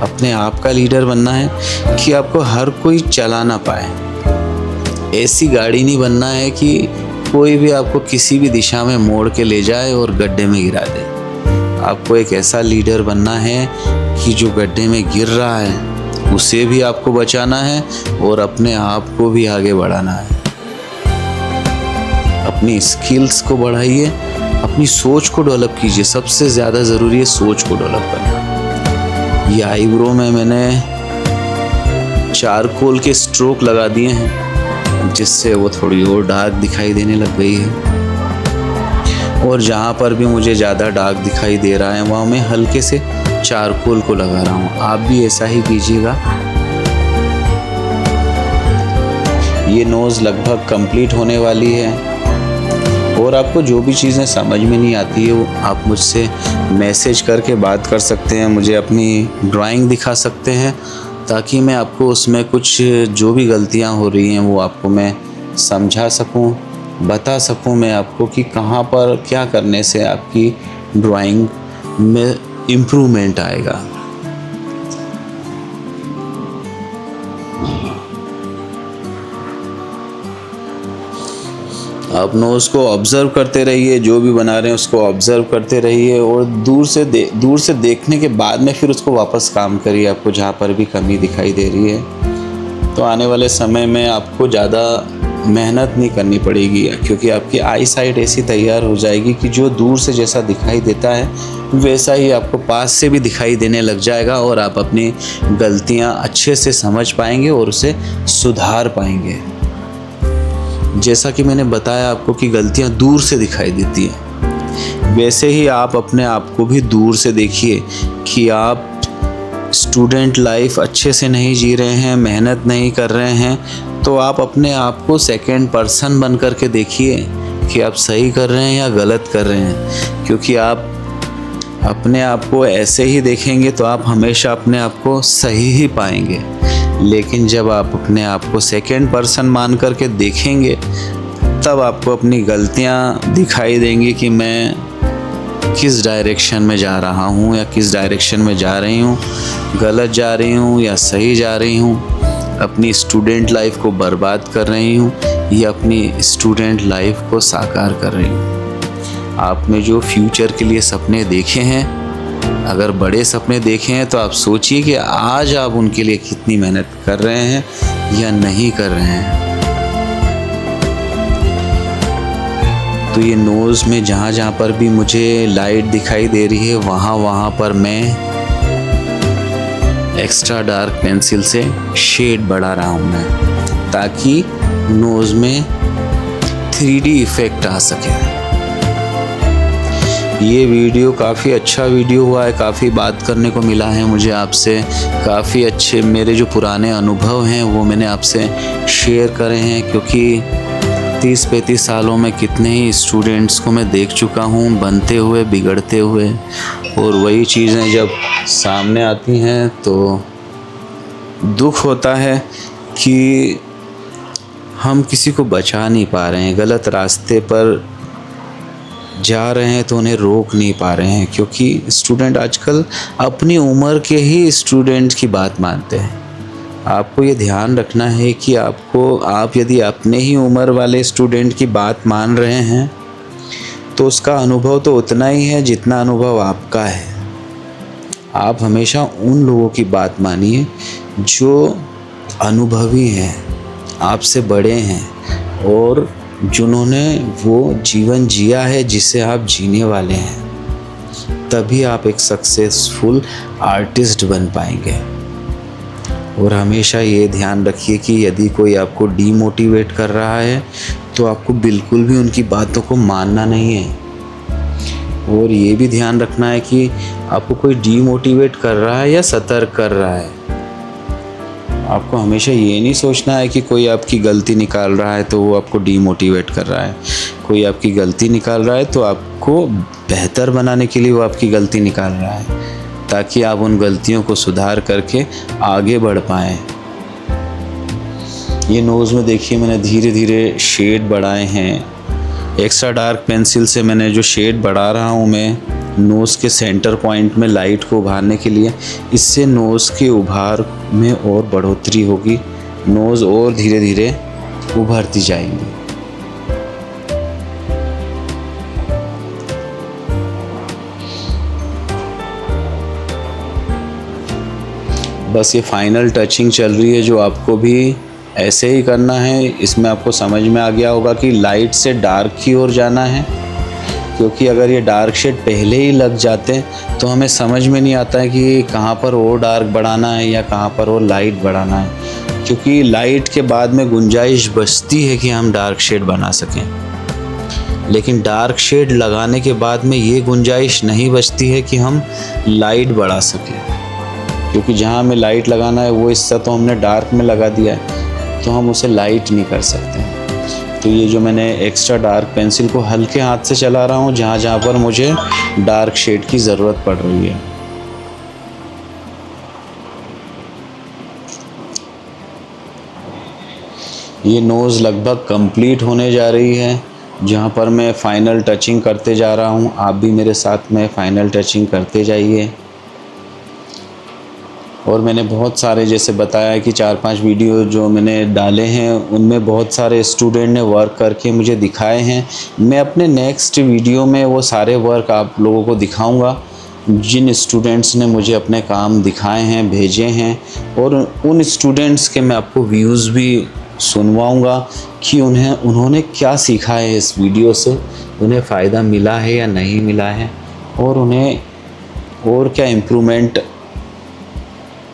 अपने आप का लीडर बनना है कि आपको हर कोई चला ना पाए। ऐसी गाड़ी नहीं बनना है कि कोई भी आपको किसी भी दिशा में मोड़ के ले जाए और गड्ढे में गिरा दे। आपको एक ऐसा लीडर बनना है कि जो गड्ढे में गिर रहा है उसे भी आपको बचाना है और अपने आप को भी आगे बढ़ाना है। अपनी स्किल्स को बढ़ाइए, अपनी सोच को डेवलप कीजिए। सबसे ज़्यादा ज़रूरी है सोच को डेवलप करना। ये आईब्रो में मैंने चारकोल के स्ट्रोक लगा दिए हैं, जिससे वो थोड़ी और डार्क दिखाई देने लग गई है। और जहाँ पर भी मुझे ज़्यादा डार्क दिखाई दे रहा है वहाँ मैं हल्के से चारकोल को लगा रहा हूँ। आप भी ऐसा ही कीजिएगा। ये नोज़ लगभग कंप्लीट होने वाली है। और आपको जो भी चीज़ें समझ में नहीं आती है वो आप मुझसे मैसेज करके बात कर सकते हैं, मुझे अपनी ड्राइंग दिखा सकते हैं, ताकि मैं आपको उसमें कुछ जो भी गलतियाँ हो रही हैं वो आपको मैं समझा सकूं, बता सकूं मैं आपको कि कहाँ पर क्या करने से आपकी ड्राइंग में इम्प्रूवमेंट आएगा। आप नोज़ को ऑब्ज़र्व करते रहिए, जो भी बना रहे हैं उसको ऑब्ज़र्व करते रहिए और दूर से देखने के बाद में फिर उसको वापस काम करिए। आपको जहाँ पर भी कमी दिखाई दे रही है तो आने वाले समय में आपको ज़्यादा मेहनत नहीं करनी पड़ेगी, क्योंकि आपकी आई साइट ऐसी तैयार हो जाएगी कि जो दूर से जैसा दिखाई देता है वैसा ही आपको पास से भी दिखाई देने लग जाएगा और आप अपनी गलतियाँ अच्छे से समझ पाएंगे और उसे सुधार पाएंगे। जैसा कि मैंने बताया आपको कि गलतियां दूर से दिखाई देती हैं, वैसे ही आप अपने आप को भी दूर से देखिए कि आप स्टूडेंट लाइफ अच्छे से नहीं जी रहे हैं, मेहनत नहीं कर रहे हैं, तो आप अपने आप को सेकंड पर्सन बन कर के देखिए कि आप सही कर रहे हैं या गलत कर रहे हैं। क्योंकि आप अपने आप को ऐसे ही देखेंगे तो आप हमेशा अपने आप को सही ही पाएंगे। लेकिन जब आप अपने आप को सेकंड पर्सन मान कर के देखेंगे तब आपको अपनी गलतियां दिखाई देंगी कि मैं किस डायरेक्शन में जा रहा हूं या किस डायरेक्शन में जा रही हूं, गलत जा रही हूं या सही जा रही हूं, अपनी स्टूडेंट लाइफ को बर्बाद कर रही हूं या अपनी स्टूडेंट लाइफ को साकार कर रही हूं। आपने जो फ्यूचर के लिए सपने देखे हैं, अगर बड़े सपने देखे हैं तो आप सोचिए कि आज आप उनके लिए कितनी मेहनत कर रहे हैं या नहीं कर रहे हैं। तो ये नोज़ में जहाँ पर भी मुझे लाइट दिखाई दे रही है वहाँ पर मैं एक्स्ट्रा डार्क पेंसिल से शेड बढ़ा रहा हूँ मैं, ताकि नोज़ में 3D इफ़ेक्ट आ सके। ये वीडियो काफ़ी अच्छा वीडियो हुआ है, काफ़ी बात करने को मिला है मुझे आपसे, काफ़ी अच्छे मेरे जो पुराने अनुभव हैं वो मैंने आपसे शेयर करे हैं। क्योंकि 30-35 सालों में कितने ही स्टूडेंट्स को मैं देख चुका हूँ बनते हुए, बिगड़ते हुए, और वही चीज़ें जब सामने आती हैं तो दुख होता है कि हम किसी को बचा नहीं पा रहे हैं, गलत रास्ते पर जा रहे हैं तो उन्हें रोक नहीं पा रहे हैं। क्योंकि स्टूडेंट आजकल अपनी उम्र के ही स्टूडेंट की बात मानते हैं। आपको ये ध्यान रखना है कि आप यदि अपने ही उम्र वाले स्टूडेंट की बात मान रहे हैं तो उसका अनुभव तो उतना ही है जितना अनुभव आपका है। आप हमेशा उन लोगों की बात मानिए जो अनुभवी हैं, आपसे बड़े हैं और जिन्होंने वो जीवन जिया है जिसे आप जीने वाले हैं। तभी आप एक सक्सेसफुल आर्टिस्ट बन पाएंगे। और हमेशा ये ध्यान रखिए कि यदि कोई आपको डीमोटिवेट कर रहा है तो आपको बिल्कुल भी उनकी बातों को मानना नहीं है। और ये भी ध्यान रखना है कि आपको कोई डीमोटिवेट कर रहा है या सतर्क कर रहा है। आपको हमेशा ये नहीं सोचना है कि कोई आपकी गलती निकाल रहा है तो वो आपको डीमोटिवेट कर रहा है। कोई आपकी गलती निकाल रहा है तो आपको बेहतर बनाने के लिए वो आपकी गलती निकाल रहा है, ताकि आप उन गलतियों को सुधार करके आगे बढ़ पाएँ। ये नोज़ में देखिए मैंने धीरे धीरे शेड बढ़ाए हैं। एक्स्ट्रा डार्क पेंसिल से मैंने जो शेड बढ़ा रहा हूँ मैं नोज़ के सेंटर पॉइंट में लाइट को उभारने के लिए, इससे नोज़ के उभार में और बढ़ोतरी होगी, नोज़ और धीरे धीरे उभरती जाएंगी। बस ये फाइनल टचिंग चल रही है, जो आपको भी ऐसे ही करना है। इसमें आपको समझ में आ गया होगा कि लाइट से डार्क की ओर जाना है, क्योंकि अगर ये डार्क शेड पहले ही लग जाते हैं तो हमें समझ में नहीं आता है कि कहाँ पर और डार्क बढ़ाना है या कहाँ पर और लाइट बढ़ाना है, क्योंकि लाइट के बाद में गुंजाइश बचती है कि हम डार्क शेड बना सकें, लेकिन डार्क शेड लगाने के बाद में ये गुंजाइश नहीं बचती है कि हम लाइट बढ़ा सकें, क्योंकि जहाँ हमें लाइट लगाना है वो हिस्सा तो हमने डार्क में लगा दिया है, तो हम उसे लाइट नहीं कर सकते। तो ये जो मैंने एक्स्ट्रा डार्क पेंसिल को हल्के हाथ से चला रहा हूँ जहाँ जहाँ पर मुझे डार्क शेड की ज़रूरत पड़ रही है। ये नोज़ लगभग कंप्लीट होने जा रही है, जहाँ पर मैं फ़ाइनल टचिंग करते जा रहा हूँ। आप भी मेरे साथ में फ़ाइनल टचिंग करते जाइए। और मैंने बहुत सारे, जैसे बताया कि 4-5 वीडियो जो मैंने डाले हैं उनमें बहुत सारे स्टूडेंट ने वर्क करके मुझे दिखाए हैं। मैं अपने नेक्स्ट वीडियो में वो सारे वर्क आप लोगों को दिखाऊंगा जिन स्टूडेंट्स ने मुझे अपने काम दिखाए हैं, भेजे हैं, और उन स्टूडेंट्स के मैं आपको व्यूज़ भी सुनवाऊंगा कि उन्होंने क्या सीखा है इस वीडियो से, उन्हें फ़ायदा मिला है या नहीं मिला है, और उन्हें और क्या इम्प्रूवमेंट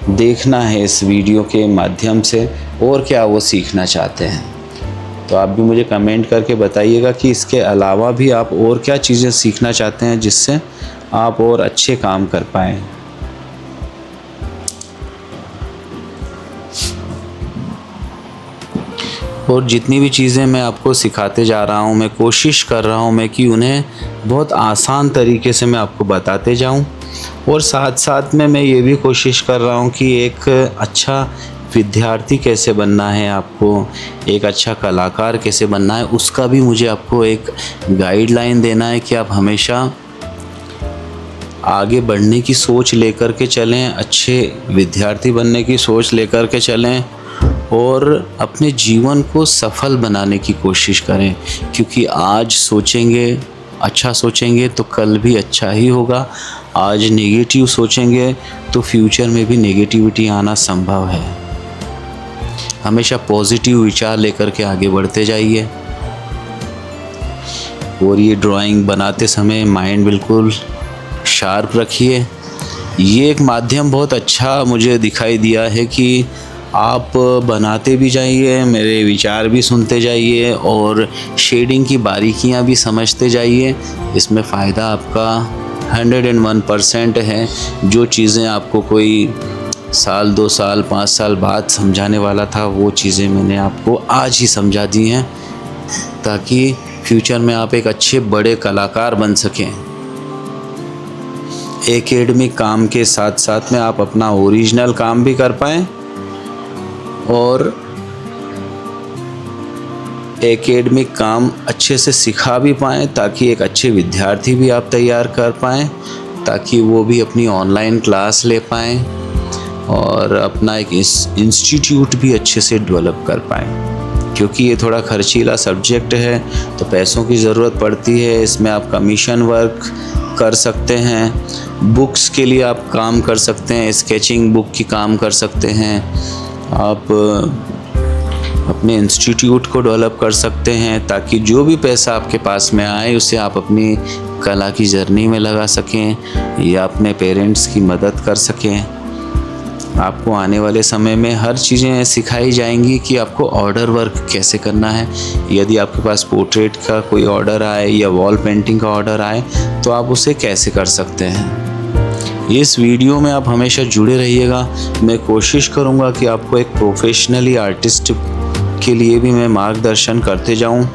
देखना है इस वीडियो के माध्यम से, और क्या वो सीखना चाहते हैं। तो आप भी मुझे कमेंट करके बताइएगा कि इसके अलावा भी आप और क्या चीज़ें सीखना चाहते हैं जिससे आप और अच्छे काम कर पाएँ। और जितनी भी चीज़ें मैं आपको सिखाते जा रहा हूँ, मैं कोशिश कर रहा हूँ मैं कि उन्हें बहुत आसान तरीके से मैं आपको बताते जाऊँ, और साथ साथ में मैं ये भी कोशिश कर रहा हूँ कि एक अच्छा विद्यार्थी कैसे बनना है, आपको एक अच्छा कलाकार कैसे बनना है, उसका भी मुझे आपको एक गाइडलाइन देना है कि आप हमेशा आगे बढ़ने की सोच लेकर के चलें, अच्छे विद्यार्थी बनने की सोच लेकर के चलें, और अपने जीवन को सफल बनाने की कोशिश करें, क्योंकि आज सोचेंगे, अच्छा सोचेंगे तो कल भी अच्छा ही होगा। आज नेगेटिव सोचेंगे तो फ्यूचर में भी नेगेटिविटी आना संभव है। हमेशा पॉजिटिव विचार लेकर के आगे बढ़ते जाइए। और ये ड्राइंग बनाते समय माइंड बिल्कुल शार्प रखिए। ये एक माध्यम बहुत अच्छा मुझे दिखाई दिया है कि आप बनाते भी जाइए, मेरे विचार भी सुनते जाइए, और शेडिंग की बारीकियां भी समझते जाइए। इसमें फ़ायदा आपका 101% है। जो चीज़ें आपको कोई साल, 2 साल, 5 साल बाद समझाने वाला था, वो चीज़ें मैंने आपको आज ही समझा दी हैं, ताकि फ्यूचर में आप एक अच्छे बड़े कलाकार बन सकें। एकेडमिक काम के साथ साथ में आप अपना ओरिजिनल काम भी कर पाएँ, और एकेडमिक काम अच्छे से सिखा भी पाएँ, ताकि एक अच्छे विद्यार्थी भी आप तैयार कर पाएँ, ताकि वो भी अपनी ऑनलाइन क्लास ले पाएँ और अपना एक इंस्टीट्यूट भी अच्छे से डेवलप कर पाएँ। क्योंकि ये थोड़ा खर्चीला सब्जेक्ट है, तो पैसों की ज़रूरत पड़ती है। इसमें आप कमीशन वर्क कर सकते हैं, बुक्स के लिए आप काम कर सकते हैं, स्केचिंग बुक की काम कर सकते हैं, आप अपने इंस्टीट्यूट को डेवलप कर सकते हैं, ताकि जो भी पैसा आपके पास में आए उसे आप अपनी कला की जर्नी में लगा सकें या अपने पेरेंट्स की मदद कर सकें। आपको आने वाले समय में हर चीज़ें सिखाई जाएंगी कि आपको ऑर्डर वर्क कैसे करना है। यदि आपके पास पोर्ट्रेट का कोई ऑर्डर आए या वॉल पेंटिंग का ऑर्डर आए, तो आप उसे कैसे कर सकते हैं। इस वीडियो में आप हमेशा जुड़े रहिएगा। मैं कोशिश करूँगा कि आपको एक प्रोफेशनली आर्टिस्ट के लिए भी मैं मार्गदर्शन करते जाऊं,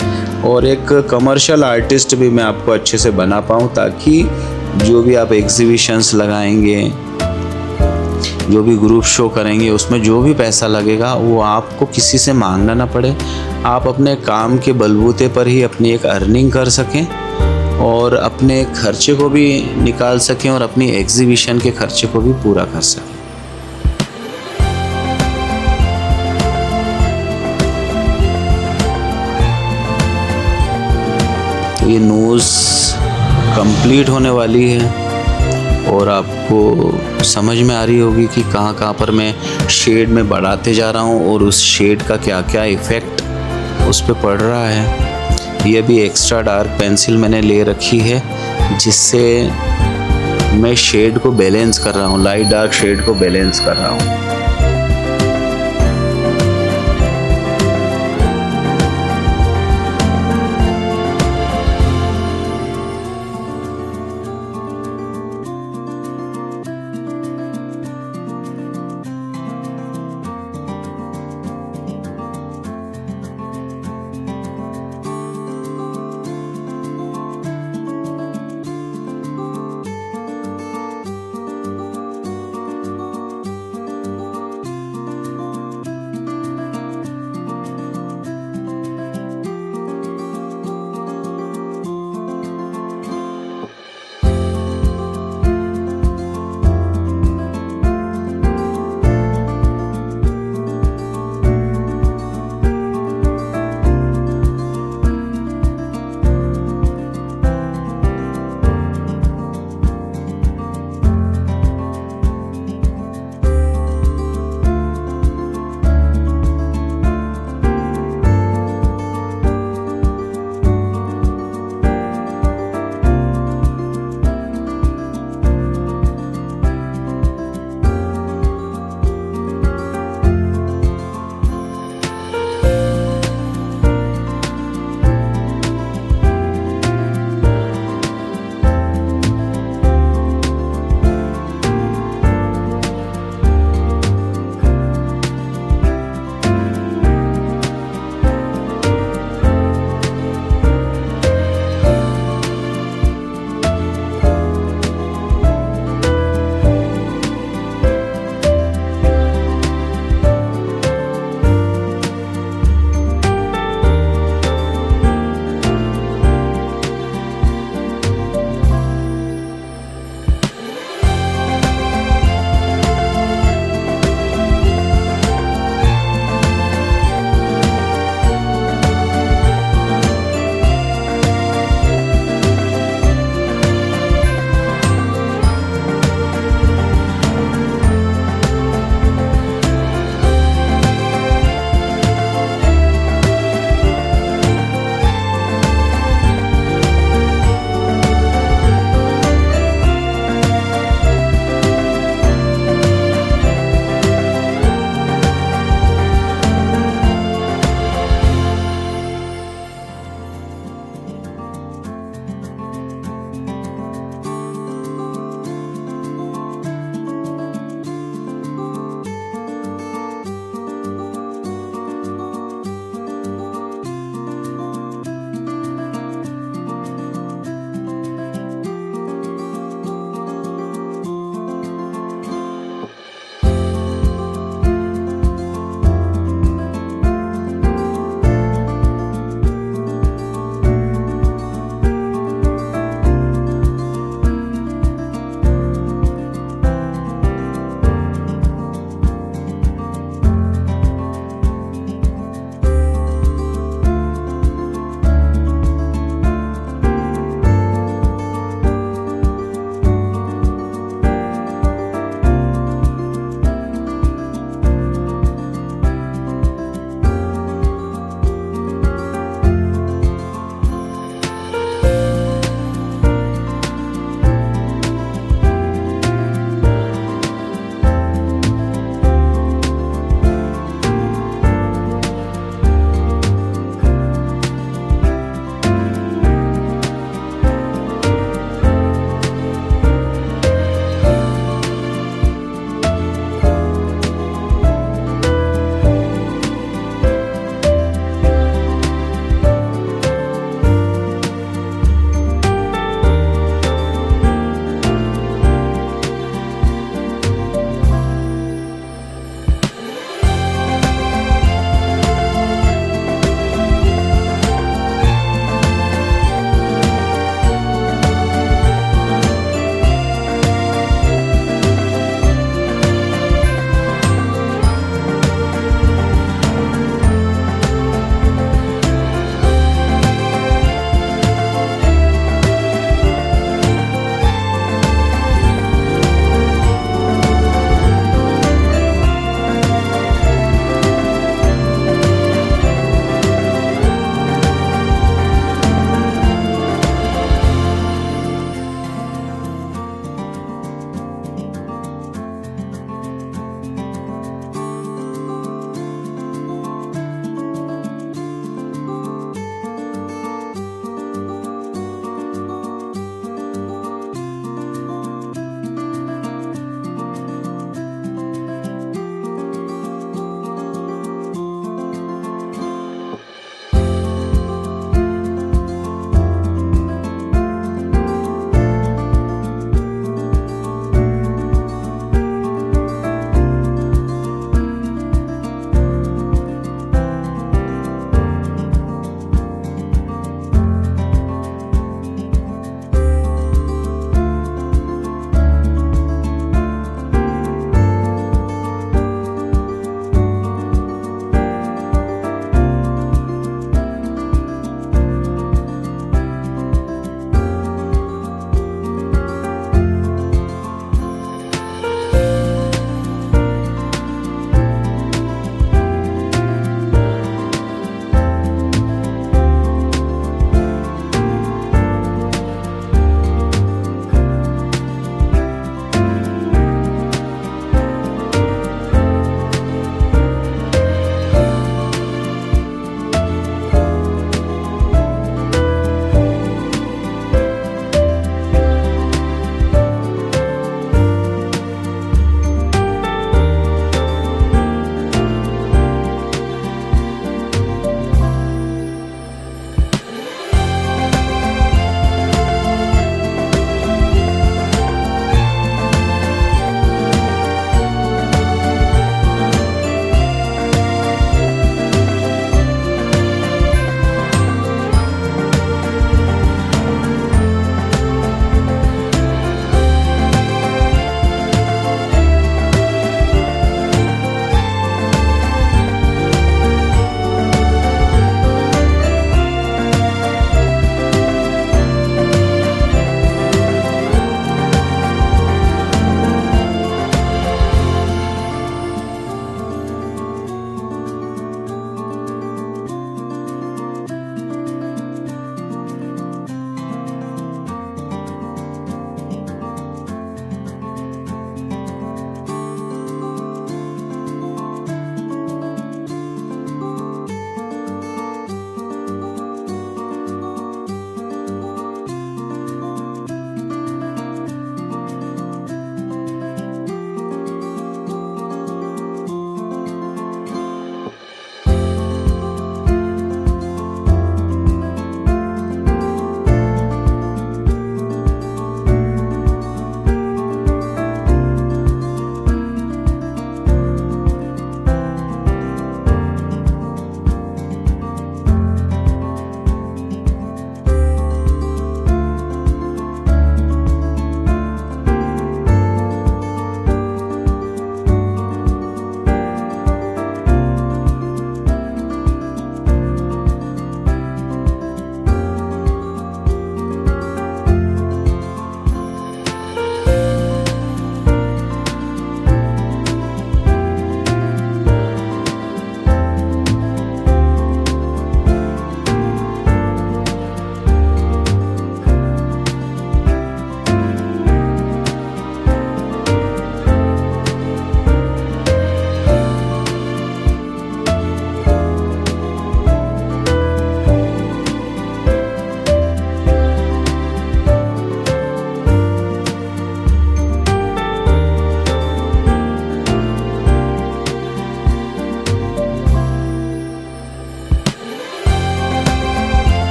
और एक कमर्शियल आर्टिस्ट भी मैं आपको अच्छे से बना पाऊं, ताकि जो भी आप एग्जीबिशंस लगाएंगे, जो भी ग्रुप शो करेंगे, उसमें जो भी पैसा लगेगा वो आपको किसी से मांगना ना पड़े। आप अपने काम के बलबूते पर ही अपनी एक अर्निंग कर सकें, और अपने खर्चे को भी निकाल सकें, और अपनी एग्जीबिशन के खर्चे को भी पूरा कर सकें। तो ये नोज़ कंप्लीट होने वाली है। और आपको समझ में आ रही होगी कि कहाँ कहाँ पर मैं शेड में बढ़ाते जा रहा हूँ और उस शेड का क्या क्या इफ़ेक्ट उस पर पड़ रहा है। ये भी एक्स्ट्रा डार्क पेंसिल मैंने ले रखी है जिससे मैं शेड को बैलेंस कर रहा हूँ, लाइट डार्क शेड को बैलेंस कर रहा हूँ।